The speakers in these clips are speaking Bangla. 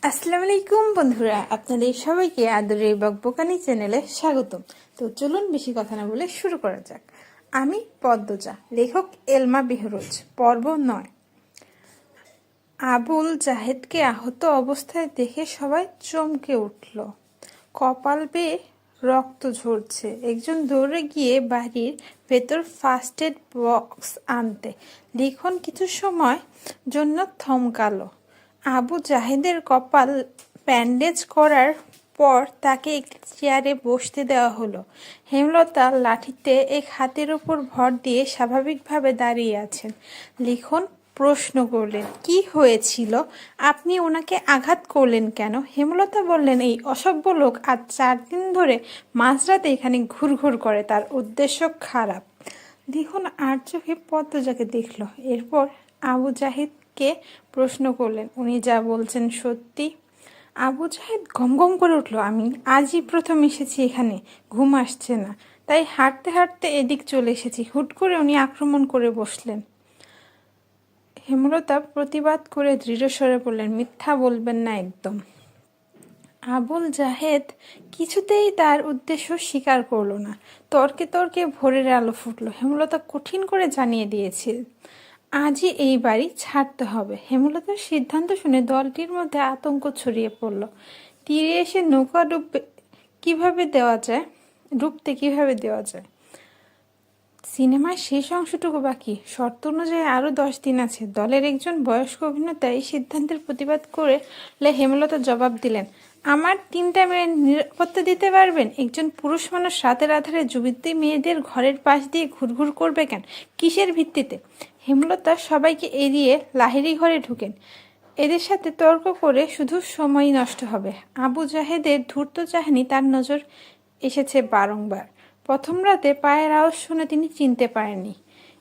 আসসালামু আলাইকুম বন্ধুরা, আপনাদের সবাইকে আদরের বকবকানি চ্যানেলে স্বাগতম। তো চলুন বেশি কথা না বলে শুরু করা যাক। আমি পদ্মজা, লেখক এলমা বেহরোজ। পর্ব 9। আবুল জাহেদকে আহত অবস্থায় দেখে সবাই চমকে উঠল। কপাল বেয়ে রক্ত ঝরছে। একজন দৌড়ে গিয়ে বাড়ির ভেতর ফার্স্ট এড বক্স আনতে লিখন কিছু সময় জন্য থমকালো। আবু জাহেদের কপাল ব্যান্ডেজ করার পর তাকে একটি চেয়ারে বসতে দেওয়া হলো। হেমলতা লাঠিতে এক হাতের উপর ভর দিয়ে স্বাভাবিকভাবে দাঁড়িয়ে আছেন। লিখন প্রশ্ন করলেন, কি হয়েছিল? আপনি ওনাকে আঘাত করলেন কেন? হেমলতা বললেন, এই অসভ্য লোক আজ 4 দিন ধরে মাঝরাতে এখানে ঘুরঘুর করে, তার উদ্দেশ্য খারাপ। লিখন আর চোখে পদ্মজাকে দেখল। এরপর আবু জাহিদকে প্রশ্ন করলেন, উনি যা বলছেন সত্যি? আবু জাহিদ গমগম করে উঠল, আমি আজই প্রথম এসেছি এখানে, ঘুম আসছে না, তাই হাঁটতে হাঁটতে এদিক চলে এসেছি। হুট করে উনি আক্রমণ করে বসলেন। হেমলতা প্রতিবাদ করে দৃঢ়স্বরে বললেন, মিথ্যা বলবেন না একদম। আবুল জাহেদ কিছুতেই তার উদ্দেশ্য স্বীকার করল না। তর্কে তর্কে ভোরের আলো ফুটল। হেমলতা কঠিন করে জানিয়ে দিয়েছিল, আজই এই বাড়ি ছাড়তে হবে। হেমলতার সিদ্ধান্ত শুনে দলটির মধ্যে আতঙ্ক ছড়িয়ে পড়ল। তীরে এসে নৌকা ডুবতে কিভাবে দেওয়া যায়? সিনেমার শেষ অংশটুকু বাকি, শর্ত অনুযায়ী আরও 10 দিন আছে। দলের একজন বয়স্ক অভিনেতা এই সিদ্ধান্তের প্রতিবাদ করলে হেমলতা জবাব দিলেন, আমার 3টা মেয়ের নিরাপত্তা দিতে পারবেন? একজন পুরুষ মানুষ রাতের আধারে যুবতী মেয়েদের ঘরের পাশ দিয়ে ঘুরঘুর করবে কেন? কিসের ভিত্তিতে? হেমলতা সবাইকে এড়িয়ে লাহিড়ী ঘরে ঢুকেন। এদের সাথে তর্ক করে শুধু সময় নষ্ট হবে। আবু জাহেদের ধূর্ত চাহনি তার নজর এসেছে বারংবার। প্রথম রাতে পায়ের আওয়াজ শুনে তিনি চিনতে পারেননি।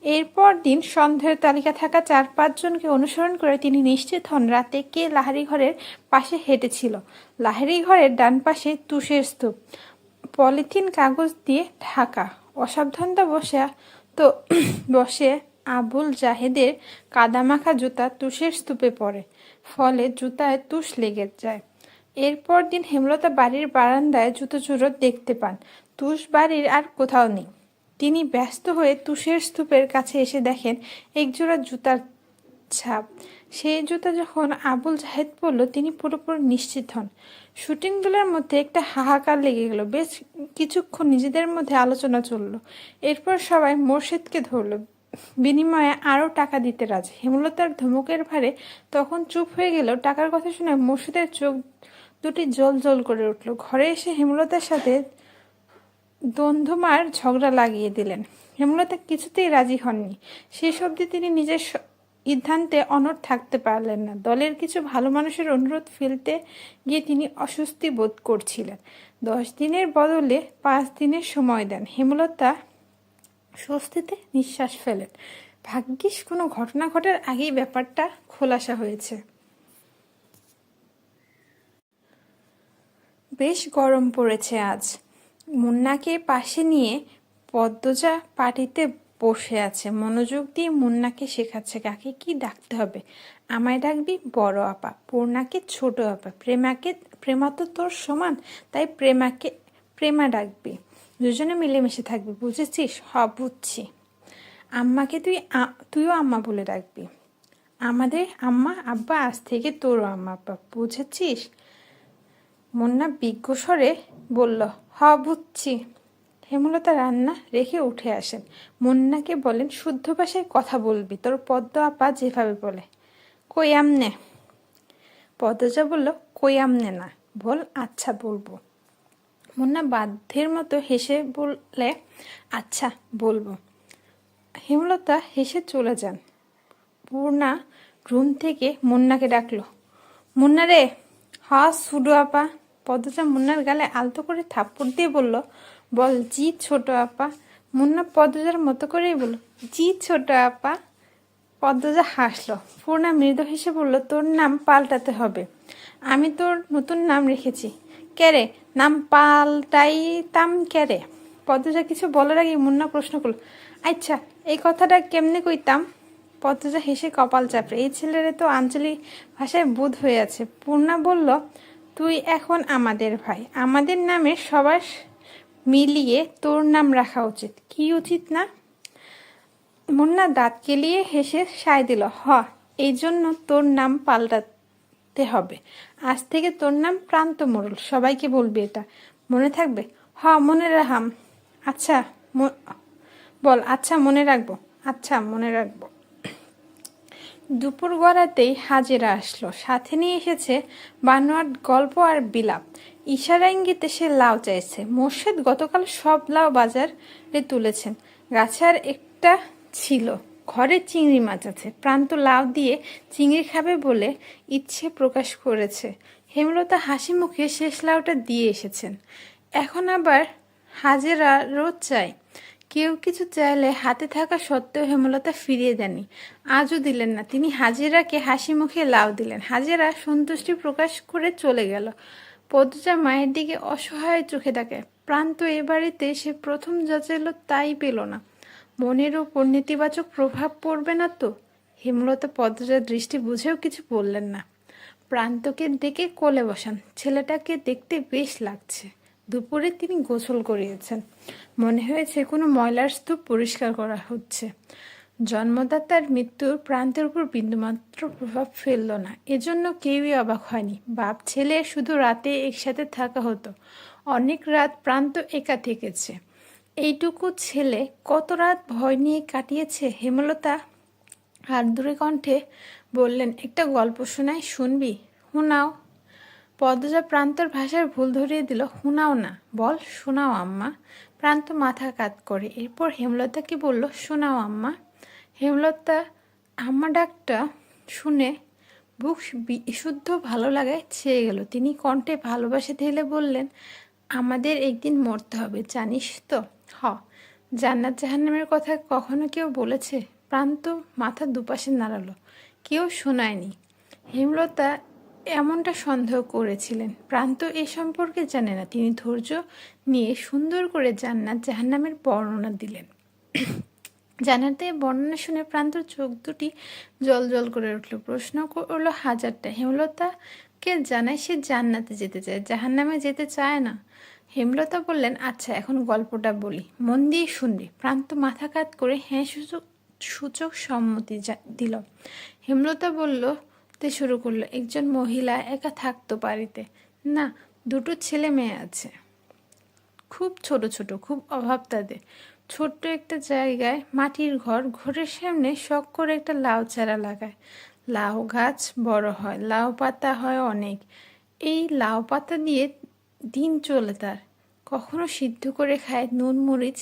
এরপর দিন সন্দেহের তালিকা থাকা 4-5 জনকে অনুসরণ করে তিনি নিশ্চিত হন রাতে কে লাহিড়ী ঘরের পাশে হেঁটেছিল। লাহিড়ী ঘরের ডান পাশে তুষের স্তূপ, পলিথিন কাগজ দিয়ে ঢাকা। অসাবধানতা বসে আবুল জাহেদের কাদামাখা জুতা তুষের স্তূপে পড়ে, ফলে জুতায় তুষ লেগে যায়। এরপর দিন হেমলতা বাড়ির বারান্দায় জুতো চুরো দেখতে পান। তুষ বাড়ির আর কোথাও নেই। তিনি ব্যস্ত হয়ে তুষের স্তূপের কাছে এসে দেখেন একজোড়া জুতার ছাপ। সেই জুতা যখন আবুল জাহেদ পরল, তিনি পুরোপুরি নিশ্চিত হন। শুটিং দলের মধ্যে একটা হাহাকার লেগে গেল। বেশ কিছুক্ষণ নিজেদের মধ্যে আলোচনা চলল। এরপর সবাই মোর্শেদকে ধরল, বিনিময়ে আরও টাকা দিতে রাজি। হেমলতার ধমকের ভারে তখন চুপ হয়ে গেল। টাকার কথা শুনে মোর্শেদের চোখ দুটি জল জল করে উঠল। ঘরে এসে হেমলতার সাথে দ্বন্দ্বমার ঝগড়া লাগিয়ে দিলেন। হেমলতা কিছুতেই রাজি হননি। শেষ অবধি তিনি নিজের সিদ্ধান্তে অনড় থাকতে পারলেন না। দলের কিছু ভালো মানুষের অনুরোধ ফেলতে গিয়ে তিনি অস্বস্তি বোধ করছিলেন। 10 দিনের বদলে 5 দিনের সময় দেন। হেমলতা স্বস্তিতে নিঃশ্বাস ফেলেন। ভাগ্যিস কোনো ঘটনা ঘটার আগেই ব্যাপারটা খোলাসা হয়েছে। বেশ গরম পড়েছে আজ। মুন্নাকে পাশে নিয়ে পদ্মজা পাটিতে বসে আছে। মনোযোগ দিয়ে মুন্নাকে শেখাচ্ছে কাকে কি ডাকতে হবে। আমায় ডাকবি বড় আপা, পূর্ণাকে ছোট আপা, প্রেমা তো তোর সমান, তাই প্রেমা ডাকবি। দুজনে মিলেমিশে থাকবি, বুঝেছিস? বুঝছি। আম্মাকে তুইও আম্মা বলে ডাকবি। আমাদের আম্মা আব্বা আজ থেকে তোরও আম্মা আব্বা, বুঝেছিস? মুন্না বিজ্ঞ স্বরে বলল, বুঝছি। হেমলতা রান্না রেখে উঠে আসেন। মুন্নাকে বলেন, শুদ্ধ ভাষায় কথা বলবি, তোর পদ্ম আপা যেভাবে বলে। কই আমনে? পদ্মজা বলল, কই আমনে না, বল। আচ্ছা বলবো। মুন্না বাধ্যের মতো হেসে বললে, আচ্ছা বলবো। হেমলতা হেসে চলে যান। পূর্ণা রুম থেকে মুন্নাকে ডাকলো, মুন্না রে। সুডু আপা। পদ্মজা মুন্নার গালে আলতো করে থাপ্পড় দিয়ে বলল, বল জি ছোট আপা। মুন্না পদ্মজার মতো করেই বলল, জি ছোট আপা। পদ্মজা হাসলো। পূর্ণা মৃদু হেসে বলল, তোর নাম পাল্টাতে হবে। আমি তোর নতুন নাম রেখেছি। ক্যারে নাম পাল্টাইতাম ক্যারে? পদ্মজা কিছু বলার আগে মুন্না প্রশ্ন করল, আচ্ছা এই কথাটা কেমনে কইতাম? পদ্মজা হেসে কপাল চাপড়ে, এই ছেলেরে তো আঞ্চলিক ভাষায় বুধ হয়ে আছে। পূর্ণা বলল, তুই এখন আমাদের ভাই, আমাদের নামে সবার মিলিয়ে তোর নাম রাখা উচিত। কি উচিত না? মুন্না দাঁত কেলিয়ে হেসে সায় দিল, এই জন্য তোর নাম পাল্টাতে হবে। আজ থেকে তোর নাম প্রান্ত মোড়ল, সবাইকে বলবি এটা, মনে থাকবে? মনে রাখাম। আচ্ছা বল। আচ্ছা মনে রাখবো। আচ্ছা মনে রাখবো। দুপুর গড়াতেই হাজেরা আসলো, সাথে নিয়ে এসেছে বানোয়াট গল্প আর বিলাপ। ইশারা ইঙ্গিতে সে লাউ চাইছে। মোর্শেদ গতকাল সব লাউ বাজারে তুলেছেন, গাছে আর একটা ছিল। ঘরে চিংড়ি মাছ আছে, প্রান্ত লাউ দিয়ে চিংড়ি খাবে বলে ইচ্ছে প্রকাশ করেছে। হেমলতা হাসি মুখে শেষ লাউটা দিয়ে এসেছেন। এখন আবার হাজেরা রোজ চাই। কেউ কিছু চাইলে হাতে থাকা সত্ত্বেও হেমলতা ফিরিয়ে দেননি, আজও দিলেন না। তিনি হাজেরাকে হাসি মুখে লাউ দিলেন। হাজেরা সন্তুষ্টি প্রকাশ করে চলে গেল। পদ্মজা মায়ের দিকে অসহায় চোখে তাকে। প্রান্ত এ বাড়িতে সে প্রথম যা চাইল তাই পেল না। মনের ওপর নেতিবাচক প্রভাব পড়বে না তো? হেমলতা পদ্মজার দৃষ্টি বুঝেও কিছু বললেন না। প্রান্তকে ডেকে কোলে বসান। ছেলেটাকে দেখতে বেশ লাগছে। দুপুরে তিনি গোসল করিয়েছেন, মনে হয়েছে কোনো ময়লার স্তূপ পরিষ্কার করা হচ্ছে। জন্মদাতার মৃত্যুর প্রান্তের উপর বিন্দুমাত্র প্রভাব ফেলল না, এজন্য কেউই অবাক হয়নি। বাপ ছেলে শুধু রাতে একসাথে থাকা হতো, অনেক রাত প্রান্ত একা থেকেছে। এইটুকু ছেলে কত রাত ভয় নিয়ে কাটিয়েছে। হেমলতা আর্দ্র কণ্ঠে বললেন, একটা গল্প শোনাই, শুনবি? শোনাও। পদ্মজা প্রান্তর ভাষার ভুল ধরিয়ে দিল, শোনাও না, বল শোনাও আম্মা। প্রান্ত মাথা কাত করে, এরপর হেমলতাকে বলল, শোনাও আম্মা। হেমলতা আম্মা ডাকটা শুনে বুক বিশুদ্ধ ভালো লাগায় ছেয়ে গেল। তিনি কণ্ঠে ভালোবাসা ঢেলে বললেন, আমাদের একদিন মরতে হবে, জানিস তো? জান্নাত জাহান্নামের কথা কখনো কেউ বলেছে? প্রান্ত মাথা দুপাশে নাড়ালো, কেউ শোনায়নি। হেমলতা এমনটা সন্দেহ করেছিলেন। প্রান্ত এ সম্পর্কে জানে না। তিনি ধৈর্য নিয়ে সুন্দর করে জান্নাত জাহান্নামের বর্ণনা দিলেন। জান্নাতের বর্ণনা শুনে প্রান্তর চোখ দুটি জল জল করে উঠল। প্রশ্ন করলো হাজারটা। হেমলতাকে জানায় সে জান্নাতে যেতে চায়, জাহান্নামে যেতে চায় না। হেমলতা বললেন, আচ্ছা এখন গল্পটা বলি, মন দিয়ে শুনবি। প্রান্ত মাথা কাত করে হ্যাঁ সূচক সম্মতি দিল। হেমলতা শুরু করলো, একজন মহিলা একা থাকতো বাড়িতে। না, দুটো ছেলে মেয়ে আছে, খুব ছোট ছোট, খুব অভাব তাদের। ছোট্ট একটা জায়গায় মাটির ঘর, ঘরের সামনে শখ করে একটা লাউ চারা লাগায়। লাউ গাছ বড় হয়, লাউ পাতা হয় অনেক। এই লাউ পাতা দিয়ে দিন চলে তার। কখনো সিদ্ধ করে খায়, নুন মরিচ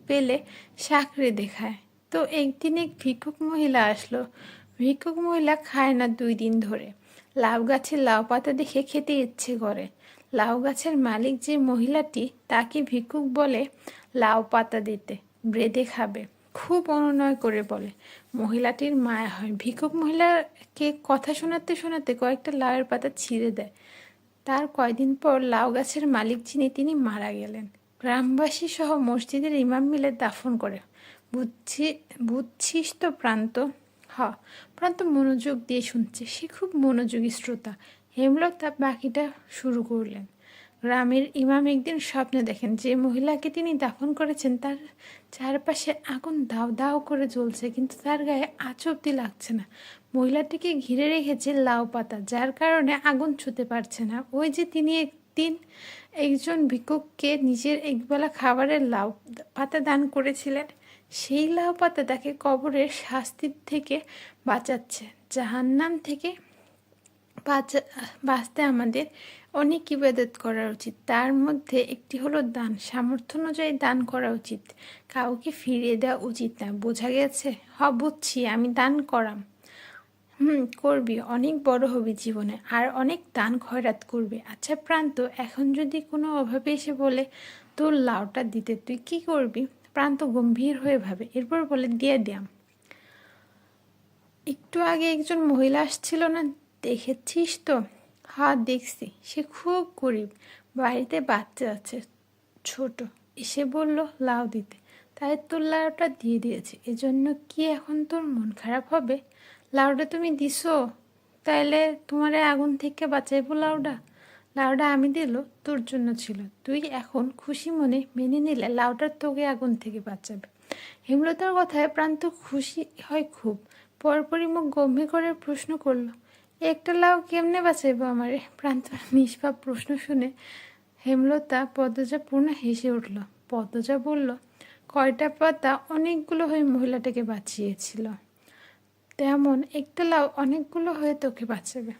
পেলে শাক রেঁধে খায়। তো একদিন এক ভিক্ষুক মহিলা আসলো। ভিক্ষুক মহিলা খায় না 2 দিন ধরে। লাউ গাছের লাউ পাতা দেখে খেতে ইচ্ছে করে। লাউ গাছের মালিক যে মহিলাটি, তাকে ভিক্ষুক বলে লাউ পাতা দিতে, ব্রেদে খাবে। খুব অনুনয় করে বলে। মহিলাটির মায়া হয়। ভিক্ষুক মহিলাকে কথা শোনাতে শোনাতে কয়েকটা লাউয়ের পাতা ছিঁড়ে দেয়। তার কয়দিন পর লাউ গাছের মালিক যিনি, তিনি মারা গেলেন। গ্রামবাসী সহ মসজিদের ইমাম মিলে দাফন করে। বুঝছিস তো প্রান্ত? প্রান্ত মনোযোগ দিয়ে শুনছে, সে খুব মনোযোগী শ্রোতা। হেমলতা বাকিটা শুরু করলেন। গ্রামের ইমাম একদিন স্বপ্নে দেখেন যে মহিলাকে তিনি দাফন করেছেন তার চারপাশে আগুন দাও দাও করে জ্বলছে, কিন্তু তার গায়ে আঁচ অব্দি লাগছে না। মহিলাটিকে ঘিরে রেখেছে লাউ পাতা, যার কারণে আগুন ছুঁতে পারছে না। ওই যে তিনি একদিন একজন ভিক্ষুককে নিজের একবেলা খাবারের লাউ পাতা দান করেছিলেন, সেই লাউ পাতা তাকে কবরের শাস্তির থেকে বাঁচাচ্ছে। জাহান্নাম থেকে বাঁচতে আমাদের অনেক ইবাদত করা উচিত। তার মধ্যে একটি হলো দান। সামর্থ্য অনুযায়ী দান করা উচিত, কাউকে ফিরিয়ে দেওয়া উচিত না। বোঝা গেছে? বুঝছি, আমি দান করাম। করবি, অনেক বড় হবি জীবনে, আর অনেক দান খয়রাত করবি। আচ্ছা প্রান্ত, এখন যদি কোনো অভাবে এসে বলে তোর লাউটা দিতে, তুই কি করবি? প্রান্ত গম্ভীর হয়ে ভাবে, এরপর বলে, দিয়ে দিয়াম। একটু আগে একজন মহিলা আসছিল না, দেখেছিস তো? দেখছি। সে খুব গরিব, বাড়িতে বাচ্চা আছে ছোট। এসে বলল লাউ দিতে, তাই তোর লাউটা দিয়ে দিয়েছি, এজন্য কি এখন তোর মন খারাপ হবে? লাউটা তুমি দিছো, তাইলে তোমারে আগুন থেকে বাঁচাইবো লাউডা? লাউডা আমি দিল তোর জন্য ছিল, তুই এখন খুশি মনে মেনে নিলে লাউটার তোকে আগুন থেকে বাঁচাবে। হেমলতার কথায় প্রান্ত খুশি হয় খুব। পরপরই মুখ গম্ভীর করে প্রশ্ন করলো, একটা লাউ কেমনে বাঁচাইবো আমারে? প্রান্ত নিষ্পাপ প্রশ্ন শুনে হেমলতা পদ্মজা পূর্ণ হেসে উঠল। পদ্মজা বলল, কয়টা পাতা অনেকগুলো হয়ে মহিলাটাকে বাঁচিয়েছিল, তেমন একটা লাউ অনেকগুলো হয়ে তোকে বাঁচাবে।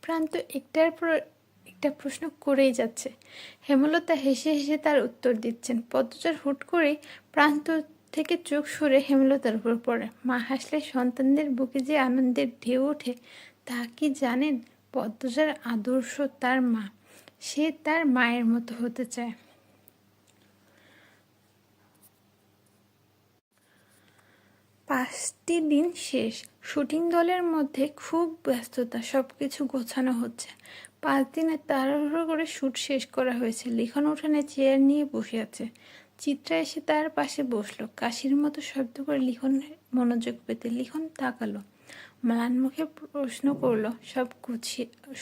প্রান্ত একটার পর একটা প্রশ্ন করেই যাচ্ছে। হেমলতা হেসে হেসে তার উত্তর দিচ্ছেন। পদ্মজার হুট করে প্রান্ত থেকে চোখ সরে হেমলতার উপর পড়ে। মা হাসলে সন্তানদের বুকে যে আনন্দের ঢেউ ওঠে তা কি জানেন? পদ্মজার আদর্শ তার মা, সে তার মায়ের মতো হতে চায়। 5টি দিন শেষ। শুটিং দলের মধ্যে খুব ব্যস্ততা, সব কিছু গোছানো হচ্ছে। 5 দিনে তাড়াহুড়ো করে শ্যুট শেষ করা হয়েছে। লিখন উঠানে চেয়ার নিয়ে বসে আছে। চিত্রা এসে তার পাশে বসলো। কাশির মতো শব্দ করে লিখন মনোযোগ পেতে। লিখন তাকালো, ম্লান মুখে প্রশ্ন করলো,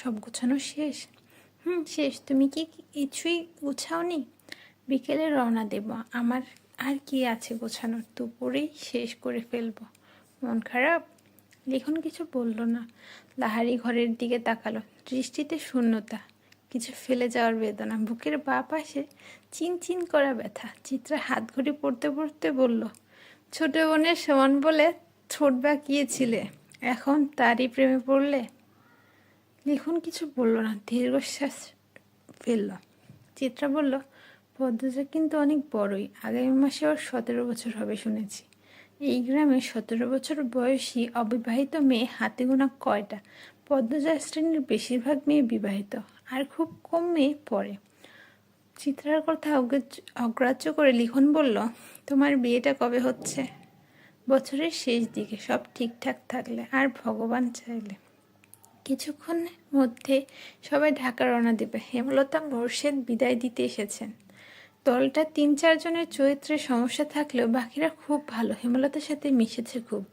সব গোছানো শেষ? শেষ। তুমি কি কিছুই গুছাওনি? বিকেলে রওনা দেব। আমার আর কি আছে গোছানোর, দুপুরেই শেষ করে ফেলবো। মন খারাপ? লিখন কিছু বলল না। লাহারি ঘরের দিকে তাকালো। দৃষ্টিতে শূন্যতা, কিছু ফেলে যাওয়ার বেদনা। বুকের বাঁ পাশে চিনচিন করা ব্যথা। চিত্রা হাত ঘড়ি পড়তে পড়তে বলল, ছোট বোনের সমান বলে ছোট বাঁকিয়েছিলে, এখন তারই প্রেমে পড়লে? লিখন কিছু বলল না, দীর্ঘশ্বাস ফেলল। চিত্রা বলল, পদ্মজা কিন্তু অনেক বড়ই, আগামী মাসে ওর 17 বছর হবে শুনেছি। এই গ্রামে 17 বছর বয়সী অবিবাহিত মেয়ে হাতে গোনা কয়টা? পদ্মজার শ্রেণীর বেশিরভাগ মেয়ে বিবাহিত, আর খুব কম মেয়ে পড়ে। চিত্রার কথা অগ্রাহ্য করে লিখন বলল, তোমার বিয়েটা কবে হচ্ছে? বছরের শেষ দিকে, সব ঠিকঠাক থাকলে আর ভগবান চাইলে। কিছুক্ষণের মধ্যে সবাই ঢাকা রওনা দেবে। হেমলতা মোর্শেদ বিদায় দিতে এসেছেন। দলটা 3-4 জনের চরিত্রের সমস্যা থাকলেও বাকিরা খুব ভালো, হেমলতার সাথে মিশেছে খুব।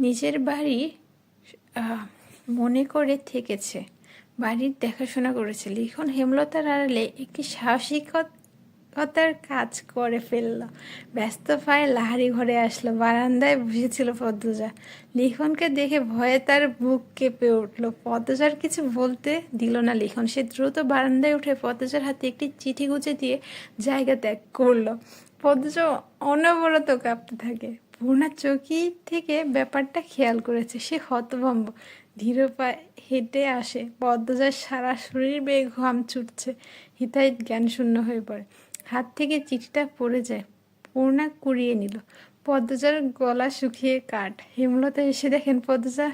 নিজের বাড়ি মনে করে থেকেছে, বাড়ির দেখাশোনা করেছে। লিখন হেমলতার আড়ালে একটি সাহসিকতার কাজ করে ফেলল। ব্যস্ত পায়ে লাহারি ঘরে আসলো। বারান্দায় বসেছিল পদ্মজা। লিখনকে দেখে ভয়ে তার বুক কেঁপে উঠল। পদ্মজার কিছু বলতে দিল না লিখন। সে দ্রুত বারান্দায় উঠে পদ্মজার হাতে একটি চিঠি গুজে দিয়ে জায়গা ত্যাগ করলো। পদ্মজা অনবরত কাঁপতে থাকে। পূর্ণা চৌকি থেকে ব্যাপারটা খেয়াল করেছে। সে হতভম্ব, ধীর পায়ে হেঁটে আসে। পদ্মজার সারা শরীর বেয়ে ঘাম ছুটছে। হিতাহিত জ্ঞানশূন্য হয়ে পড়ে। হাত থেকে চিঠিটা পড়ে যায়। পূর্ণা কুড়িয়ে নিল। পদ্মজার গলা শুকিয়ে কাঠ। হেমলতা এসে দেখেন পদ্মজা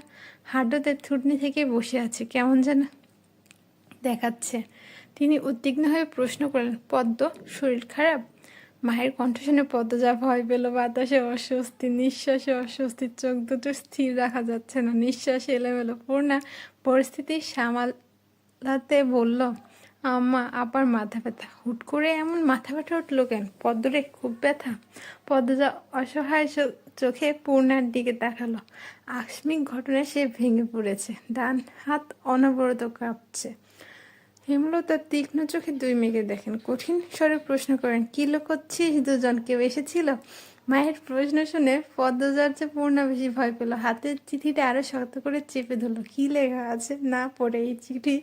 হাঁটুতে থুতনি থেকে বসে আছে, কেমন যেন দেখাচ্ছে। তিনি উদ্বিগ্ন হয়ে প্রশ্ন করলেন, পদ্ম, শরীর খারাপ? মায়ের কণ্ঠ শুনে পদ্মজা ভয় পেল। বাতাসে অস্বস্তি, নিঃশ্বাসে অস্বস্তি, চোখ দুটো স্থির রাখা যাচ্ছে না, নিঃশ্বাসে এলোমেলো। পূর্ণা পরিস্থিতি সামালাতে বলল, আম্মা, আবার মাথা ব্যথা। হুট করে এমন মাথা ব্যথা উঠলো কেন? পদ্মরে খুব ব্যথা? পদ্মজা অসহায় চোখে পূর্ণার দিকে তাকালো। আকস্মিক ঘটনায় সে ভেঙে পড়েছে। ডান হাত অনবরত কাঁপছে। হেমলতা তীক্ষ্ণ চোখে দুই মেয়েকে দেখেন। কঠিন স্বরে প্রশ্ন করেন, কি লুকোচ্ছিস দুজন? কেউ এসেছিল? মায়ের প্রশ্ন শুনে পদ্মজার চেয়ে পূর্ণা বেশি ভয় পেল। হাতের চিঠিটা আরো শক্ত করে চেপে ধরল। কি লেখা আছে? না পড়ে এই চিঠি